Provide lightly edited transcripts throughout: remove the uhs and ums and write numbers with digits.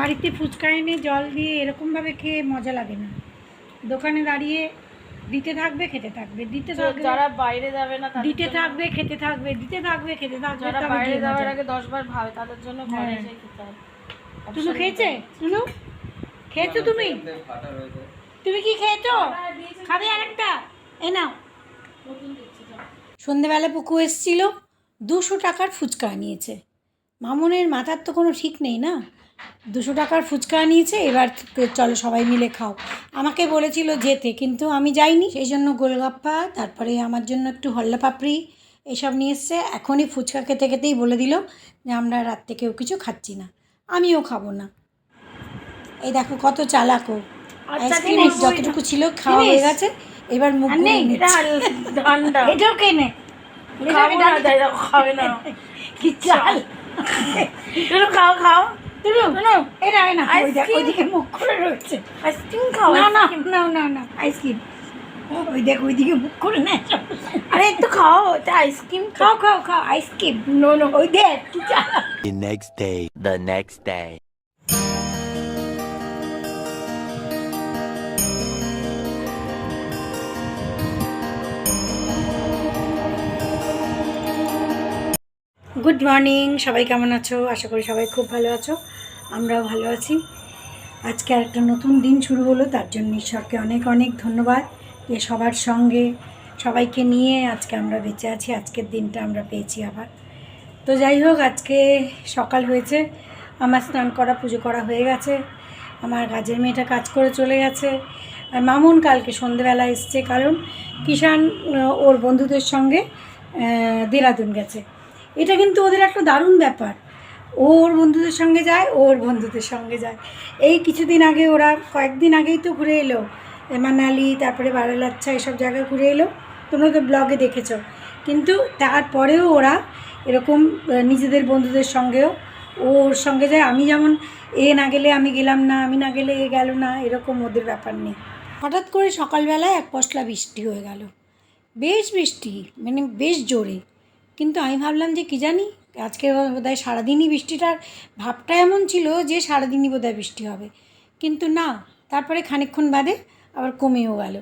বাড়িতে ফুচকা এনে জল দিয়ে এরকমভাবে খেয়ে মজা লাগে না। দোকানে দাঁড়িয়ে দিতে থাকবে খেতে থাকবে, দিতে থাকবে, যারা বাইরে যাবে না দিতে থাকবে খেতে থাকবে, দিতে থাকবে খেতে থাকবে। যারা বাইরে যাওয়ার আগে 10 বার ভাবে তাদের জন্য ঘরে এসে খেতে হবে। তুমি খেয়েছে? শুনো, খেয়েছো তুমি? তুমি কি খেয়েছো? খাবে আরেকটা? এ নাও। সন্ধেবেলা পুকু এসেছিল, 200 টাকার ফুচকা নিয়েছে। মামনের মাথার তো কোনো ঠিক নেই না, 200 টাকার ফুচকা নিয়েছে। এবার চলো সবাই মিলে খাও। আমাকে বলেছিল যেতে, কিন্তু আমি যাইনি। সেই জন্য গোলগাপ্পা, তারপরে আমার জন্য একটু হল্লা পাপড়ি এসব নিয়ে এসছে। এখনই ফুচকা খেতে খেতেই বলে দিল যে আমরা রাত্রে কেউ কিছু খাচ্ছি না, আমিও খাবো না। এই দেখো কত চালাকো। আইসক্রিম যতটুকু ছিল খাওয়া হয়ে গেছে, এবার মুখ ঠান্ডা। এটাও কেনে খাবে না কি চাল। খাও খাও, এটা না, ওইদিকে মুখ করে রয়েছে। আইসক্রিম খাও। না না না না না আইসক্রিম, ওই দেখ ওইদিকে মুখ করে নেয়। আরে একটু খাও, এটা আইসক্রিম খাও খাও খাও আইসক্রিম। নো নো, ওই দেখ কি চাল। The next day. Good morning, সবাই কেমন আছো? আশা করি সবাই খুব ভালো আছো, আমরাও ভালো আছি। আজকে একটা নতুন দিন শুরু হলো, তার জন্য ঈশ্বরকে অনেক অনেক ধন্যবাদ যে সবার সঙ্গে সবাইকে নিয়ে আজকে আমরা বেঁচে আছি, আজকের দিনটা আমরা পেয়েছি আবার। তো যাই হোক, আজকে সকাল হয়েছে, আমার স্নান করা পুজো করা হয়ে গেছে, আমার কাজের মেয়েটা কাজ করে চলে গেছে। আর মামুন কালকে সন্ধেবেলা এসছে, কারণ কিষান ওর বন্ধুদের সঙ্গে দেরাদুন গেছে। এটা কিন্তু ওদের একটা দারুণ ব্যাপার, ওর বন্ধুদের সঙ্গে যায়, ওর বন্ধুদের সঙ্গে যায়। এই কিছুদিন আগে ওরা কয়েকদিন আগেই তো ঘুরে এলো, মানালি, তারপরে বারালাচ্ছা, এসব জায়গায় ঘুরে এলো, তোমরা তো ব্লগে দেখেছো। কিন্তু তারপরেও ওরা এরকম নিজেদের বন্ধুদের সঙ্গেও ওর সঙ্গে যায়। আমি যেমন এ না গেলে আমি গেলাম না, আমি না গেলে এ গেল না, এরকম ওদের ব্যাপার নেই। হঠাৎ করে সকালবেলায় এক পশলা বৃষ্টি হয়ে গেল, বেশ বৃষ্টি, মানে বেশ জোরে। কিন্তু আমি ভাবলাম যে কী জানি আজকে বোধহয় সারাদিনই বৃষ্টিটার ভাবটা এমন ছিল যে সারাদিনই বোধহয় বৃষ্টি হবে, কিন্তু না। তারপরে খানিকক্ষণ বাদে আবার কমেও গেল।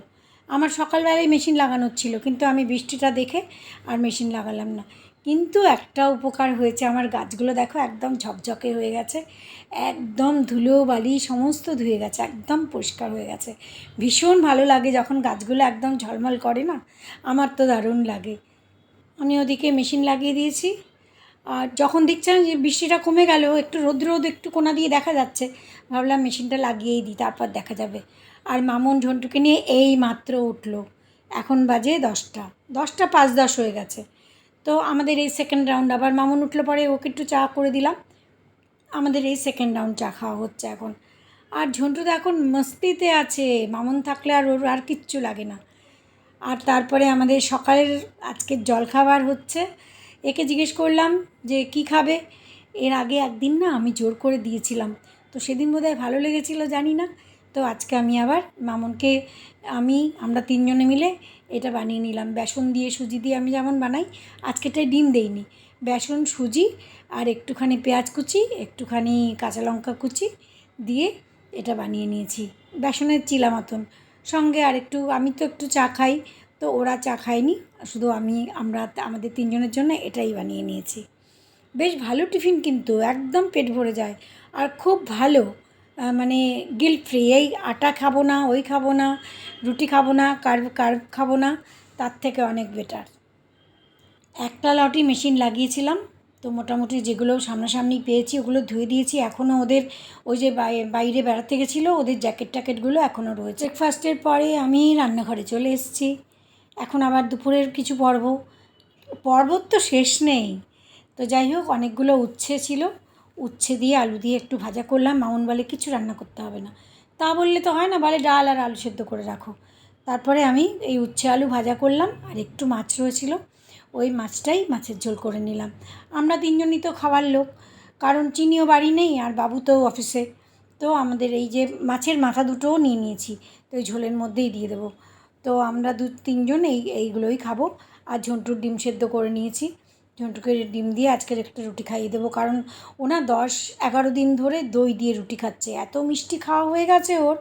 আমার সকালবেলায় মেশিন লাগানোর ছিল, কিন্তু আমি বৃষ্টিটা দেখে আর মেশিন লাগালাম না। কিন্তু একটা উপকার হয়েছে, আমার গাছগুলো দেখো একদম ঝকঝকে হয়ে গেছে, একদম ধুলো বালি সমস্ত ধুয়ে গেছে, একদম পরিষ্কার হয়ে গেছে। ভীষণ ভালো লাগে যখন গাছগুলো একদম ঝলমল করে না, আমার তো দারুণ লাগে। আমি ওদিকে মেশিন লাগিয়ে দিয়েছি। আর যখন দেখছিলাম যে বৃষ্টিটা কমে গেল, একটু রোদ রোদ একটু কোনা দিয়ে দেখা যাচ্ছে, ভাবলাম মেশিনটা লাগিয়েই দিই, তারপর দেখা যাবে। আর মামুন ঝন্টুকে নিয়ে এই মাত্র উঠলো, এখন বাজে 10টা 5-10 হয়ে গেছে। তো আমাদের এই সেকেন্ড রাউন্ড, আবার মামুন উঠলো পরে ওকে একটু চা করে দিলাম, আমাদের এই সেকেন্ড রাউন্ড চা খাওয়া হচ্ছে এখন। আর ঝন্টু তো এখন মস্তিতে আছে, মামুন থাকলে আর ওর আর কিচ্ছু লাগে না। আর তারপরে আমাদের সকালের আজকের জলখাবার হচ্ছে। একে জিজ্ঞেস করলাম যে কি খাবে। এর আগে একদিন না আমি জোর করে দিয়েছিলাম, তো সেদিন বোধহয় ভালো লেগেছিল, জানি না। তো আজকে আমি আবার মামুনকে আমরা 3 জনে মিলে এটা বানিয়ে নিলাম। বেসন দিয়ে সুজি দিয়ে আমি যেমন বানাই, আজকেটায় ডিম দেইনি, বেসন সুজি আর একটুখানি পেঁয়াজ কুচি, একটুখানি কাঁচা লঙ্কা কুচি দিয়ে এটা বানিয়ে নিয়েছি, বেসনের চিলা মতন। সঙ্গে আর একটু, আমি তো একটু চা খাই, তো ওরা চা খায়নি, শুধু আমরা আমাদের 3 জনের জন্য এটাই বানিয়ে নিয়েছি। বেশ ভালো টিফিন, কিন্তু একদম পেট ভরে যায় আর খুব ভালো, মানে গিল্ট ফ্রি। এই আটা খাবো না, ওই খাবো না, রুটি খাবো না, কার্ব খাবো না, তার থেকে অনেক বেটার। একটা লটই মেশিন লাগিয়েছিলাম, তো মোটামুটি যেগুলো সামনাসামনি পেয়েছি ওগুলো ধুয়ে দিয়েছি। এখনও ওদের ওই যে বাইরে বেড়াতে গেছিলো, ওদের জ্যাকেট ট্যাকেটগুলো এখনও রয়েছে। ব্রেকফাস্টের পরে আমি রান্নাঘরে চলে এসেছি, এখন আবার দুপুরের কিছু পর্বত তো শেষ নেই। তো যাই হোক, অনেকগুলো উচ্ছে ছিল, উচ্ছে দিয়ে আলু দিয়ে একটু ভাজা করলাম। মামুন বলে কিছু রান্না করতে হবে না, তা বললে তো হয় না, বলে ডাল আর আলু সেদ্ধ করে রাখো। তারপরে আমি এই উচ্ছে আলু ভাজা করলাম, আর একটু মাছ রয়েছিল, ওই মাছের ঝোল করে নিলাম। আমরা 3 জনই তো খাওয়ার লোক, কারণ চিনিও বাড়ি নেই আর বাবু তো অফিসে। তো আমাদের এই যে মাছের মাথা দুটোও নিয়ে নিয়েছি, তো ওই ঝোলের মধ্যেই দিয়ে দেবো। তো আমরা 2-3 জন এইগুলোই খাবো। আর ঝন্টুর ডিম সেদ্ধ করে নিয়েছি, ঝন্টুকে ডিম দিয়ে আজকের একটা রুটি খাইয়ে দেবো, কারণ ওনা 10-11 দিন ধরে দই দিয়ে রুটি খাচ্ছে, এত মিষ্টি খাওয়া হয়ে গেছে ওর।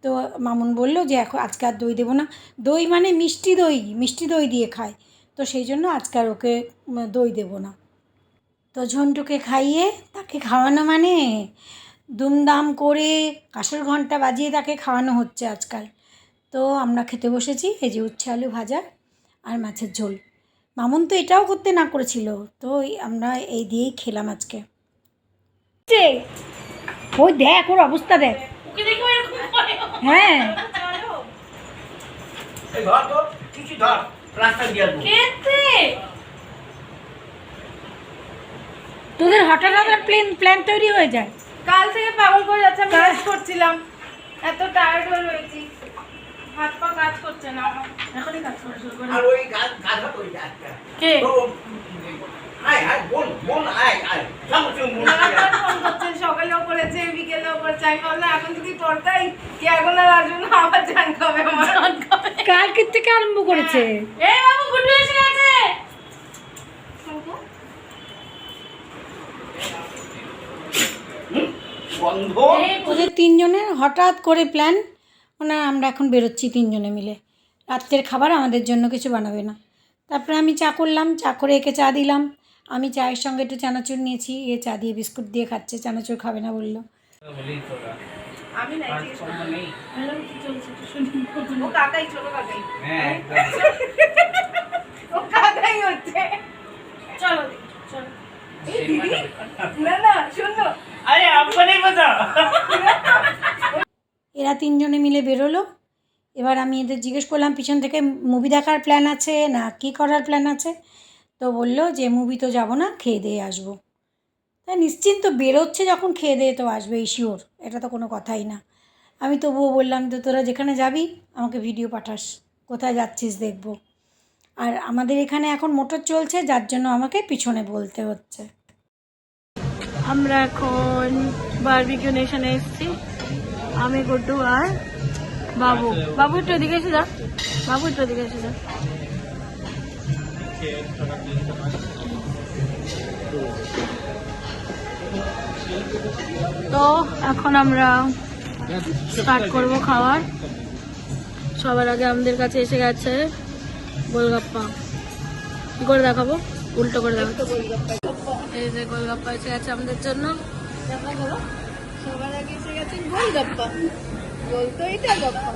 তো মামুন বলল যে এখন আজকে আর দই দেবো না, দই মানে মিষ্টি দই দিয়ে খায়, তো সেই জন্য আজকে আর ওকে দই দেবো না। তো ঝন্টুকে খাইয়ে তাকে খাওয়ানো মানে দুমদাম করে কাঁসর ঘন্টা বাজিয়ে তাকে খাওয়ানো হচ্ছে আজকাল। তো আমরা খেতে বসেছি, এই যে উচ্ছে আলু ভাজা আর মাছের ঝোল। মামুন তো এটাও করতে না করেছিল, তো আমরা এই দিয়েই খেলাম আজকে। ওই দেখ ওর অবস্থা দেখ। ওকে দেখো এরকম করে। হ্যাঁ এই ধর তো, কিছু ধর, রাস্তা দিয়ে আসবো। খেতে তোদের হঠাৎ হঠাৎ প্ল্যান তৈরি হয়ে যায়। কাল থেকে পাগল করে যাচ্ছে, আমি কাজ করছিলাম, এত টায়ার্ড হয়ে রয়েছি, হাত পা কাজ করছে না আমার। এখনই কাজ করা শুরু করে। আর ওই গাধা তো ওই একটা। কে? তো, আয়, বোন, আয়। সামনে মন লাগাতার ফোন করছে, সকালেও করেছে, বিকেলেও করেছে। আমি বললাম এখন যদি পড়তাই কি এখন আর আসবে না, আবার জান খাবে আমার। কালকের থেকে আরম্ভ করেছে। এই বাবু গুড্ডু এসে গেছে। বন্ধ। ওদের তিনজনের হঠাৎ করে প্ল্যান, মানে আমরা এখন বেরোচ্ছি তিনজনে মিলে, রাত্রের খাবার আমাদের জন্য কিছু বানাবে না। তারপরে আমি চা করলাম, চা করে একে চা দিলাম, আমি চায়ের সঙ্গে একটু চানাচুর নিয়েছি, এ চা দিয়ে বিস্কুট দিয়ে খাচ্ছে, চানাচুর খাবে না বললো। আমি নাই হ্যালো কি চলছে একটু শুনি। ও কাকাই, ছোট কাকাই। হ্যাঁ, ও কাকাই হচ্ছে। চলো চলো। এই দিদি না শুনো। আরে আপনি नहीं पता। এরা তিনজনে মিলে বেরোলো। এবার আমি এদের জিজ্ঞেস করলাম পিছন থেকে মুভি দেখার প্ল্যান আছে না কী করার প্ল্যান আছে, তো বললো যে মুভি তো যাবো না, খেয়ে দিয়ে আসবো। তাই নিশ্চিন্ত বেরোচ্ছে যখন খেয়ে দিয়ে তো আসবেই, শিওর, এটা তো কোনো কথাই না। আমি তবুও বললাম তো তোরা যেখানে যাবি আমাকে ভিডিও পাঠাস, কোথায় যাচ্ছিস দেখবো। আর আমাদের এখানে এখন মোটর চলছে, যার জন্য আমাকে পিছনে বলতে হচ্ছে। আমরা এখন বারবিকিউ নেশনে এসেছি, আমি গুড্ডু আর বাবু। বাবু একটু এদিকে এসে যা, বাবু একটু এদিকে এসে যা। তো এখন আমরা স্টার্ট করব খাবার। সবার আগে আমাদের কাছে এসে গেছে গোলগাপ্পা। কি করে দেখাবো, উল্টো করে দেখাবো। এই যে গোলগাপ্পা এসে গেছে আমাদের জন্য। সবার আগে এসে গেছে গোলগাপ্পা, বলতো এটা গাপ্পা।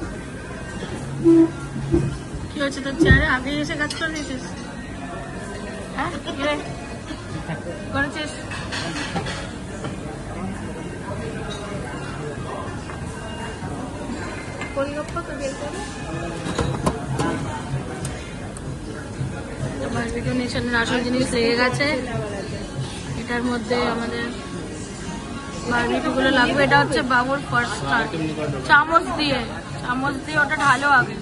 কি হচ্ছে তোর চেয়ারে, আগে এসে কাজ করে দিয়েছিস? হ্যাঁ কি রে করেছিস? গোলগাপ্পা তো বের করো। বারবিকিউ নেশনের আসল জিনিস লেগে গেছে, এটার মধ্যে আমাদের বারবিকিউগুলো লাগবে। এটা হচ্ছে বাবুর ফার্স্ট স্টার্ট। চামচ দিয়ে ওটা ঢালো আগে।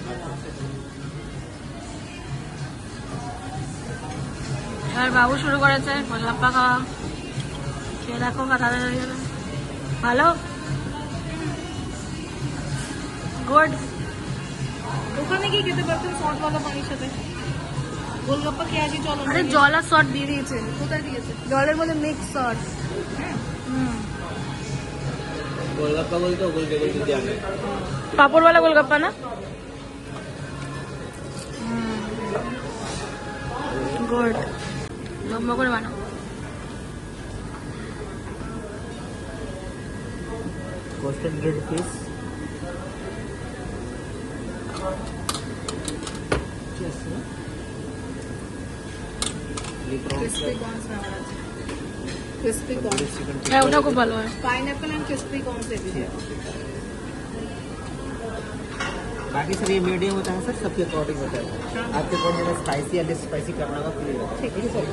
এবার বাবু শুরু করেছে গোলগাপ্পা খাওয়া। খেয়ে দেখো তাড়াতাড়ি ভালো, গুড। ওখানে কি খেতে পারতেন সসওয়ালা পানির সাথে? গোলগাপ্পা খেয়ে আসি চলো। আরে জল আর সস দিয়ে দিয়েছে। কোথায় দিয়েছে? জলের মধ্যে মিক্স সস। गोलगप्पा बोलते हो, गोल टेबल दिया है। पापड़ वाला गोलगप्पा ना। गुड, लंबा করে বানাও। Roasted grilled fish, crispy corn. হ্যাঁ ওটা খুব ভালো হয়। पाइनएप्पल एंड क्रिस्पी कॉर्न से दीजिए। बाकी सब ये मीडियम होता है सर, सबके अकॉर्डिंग होता है। आपके अकॉर्डिंग स्पाइसी या लेस स्पाइसी करना होगा फिर ठीक है सर।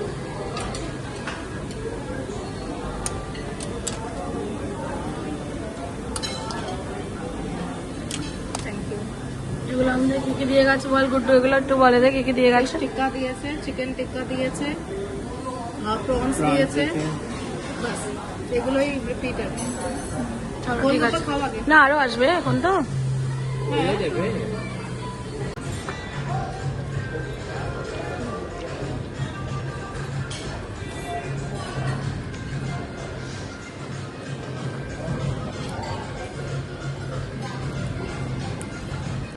এগুলো আমাদের কি কি দিয়ে গেছে বল গুড্ডু, এগুলো একটু বলে দে কি কি দিয়ে গেছে। टिक्का दिएছে, চিকেন টিক্কা দিয়েছে, প্রনস দিয়েছে, বাস এগুলোই রিপিট আছে। চলো ঠিক গোলগাপ্পা আছে, খাওয়া আগে। না আরো আসবে এখন তো।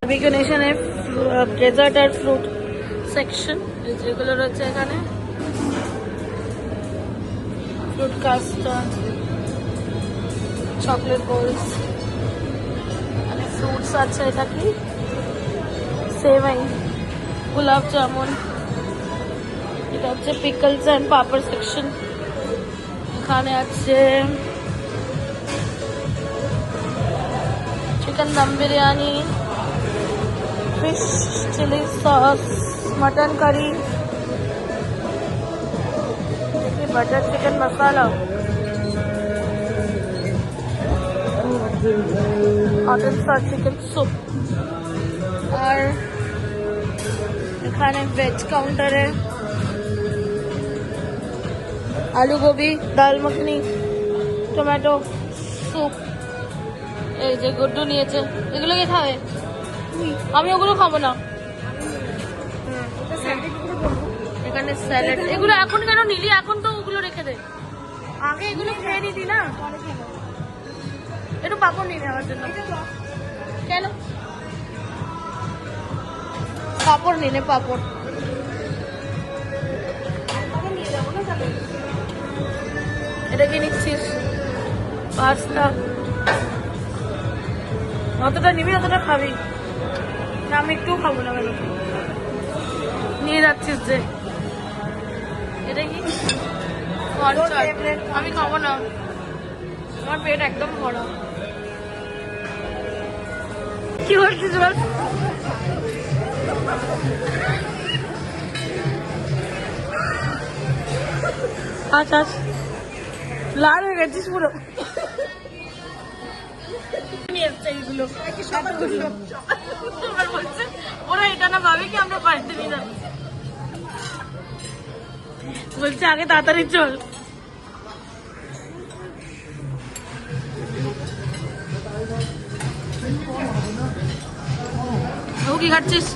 বারবিকিউ নেশনে ডেজার্ট আর ফ্রুট সেকশন যেগুলো রয়েছে এখানে, ফ্রুট কাস্টার্ড, চকলেট বোলস, মানে ফ্রুটস আছে, এটা কি সেমাই, গোলাপ জামুন, এটা হচ্ছে পিকলস অ্যান্ড পাপড় সেকশন। এখানে আছে chicken dum biryani, fish chilli sauce, mutton curry, butter chicken masala, hot and sauce chicken soup. और এখানে ভেজ কাউন্টারে আলু গোবি, ডাল মাখনি, টমেটো স্যুপ, এই যে গুড্ডু নিয়েছে, এগুলো কে খাবে? আমি ওগুলো খাবো না। এখানে স্যালাড, এগুলো এখন কেন নিলি? এখন তো ওগুলো রেখে দে, আগে এগুলো খেয়ে নিতি না। একটু পাপড় নিয়ে নেওয়ার জন্য কেন? পাপড় নিলে পাপড় এটা কি নিচ্ছিস? পাস্তা যতটা নিবি ততটা খাবি না, আমি একটু খাবো না। কেন নিয়ে যাচ্ছিস যে? এটা কি? আমি খাবো না, আমার পেট একদম ভরা। কি করছিস বল? আচ্ছা লাল হয়ে গেছিস পুরো। নিয়ে এসছে এইগুলো, বলছে ওরা এটা না ভাবে কি আমরা বাড়িতে নিয়ে যাবো। বলছে আগে তাড়াতাড়ি চল। ও কি খাচ্ছিস?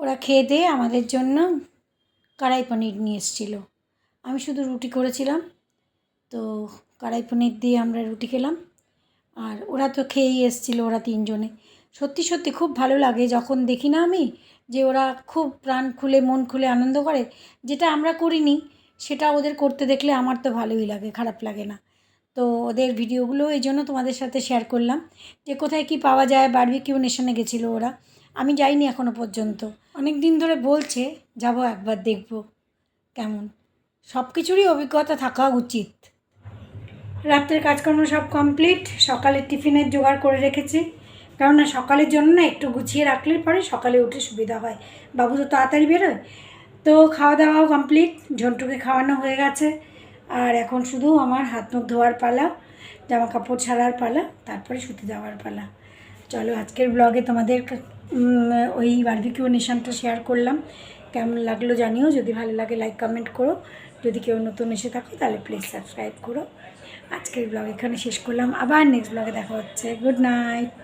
ওরা খেয়ে দিয়ে আমাদের জন্য কড়াই পনির নিয়ে এসেছিলো। আমি শুধু রুটি করেছিলাম, তো কড়াই পনির দিয়ে আমরা রুটি খেলাম। আর ওরা তো খেয়েই এসেছিলো, ওরা তিনজনে। সত্যি সত্যি খুব ভালো লাগে যখন দেখি না আমি যে ওরা খুব প্রাণ খুলে মন খুলে আনন্দ করে। যেটা আমরা করিনি সেটা ওদের করতে দেখলে আমার তো ভালোই লাগে, খারাপ লাগে না। তো ওদের ভিডিওগুলো এই জন্য তোমাদের সাথে শেয়ার করলাম যে কোথায় কি পাওয়া যায়। বারবিকিউ নেশনে গেছিলো ওরা, আমি যাইনি এখনও পর্যন্ত। অনেক দিন ধরে বলছে যাব, একবার দেখব কেমন। সব কিছুরই অভিজ্ঞতা থাকা উচিত। রাত্রের কাজকর্ম সব কমপ্লিট। সকালের টিফিনের জোগাড় করে রেখেছি, কেননা সকালের জন্য না একটু গুছিয়ে রাখলে পরে সকালে উঠে সুবিধা হয়। বাবু তো তাড়াতাড়ি বেরোয়। তো খাওয়া দাওয়াও কমপ্লিট, ঝন্টুকে খাওয়ানো হয়ে গেছে। আর এখন শুধু আমার হাত মুখ ধোয়ার পালা, জামা কাপড় ছাড়ার পালা, তারপরে শুতে যাওয়ার পালা। চলো আজকের ব্লগে তোমাদের ওই বারবিকিউ নেশনটা শেয়ার করলাম। কেমন লাগলো জানিও, যদি ভালো লাগে লাইক কমেন্ট করো, যদি কেউ নতুন এসে থাকো তাহলে প্লিজ সাবস্ক্রাইব করো। আজকের ব্লগ এখানে শেষ করলাম, আবার নেক্সট ব্লগে দেখা হচ্ছে। Good night.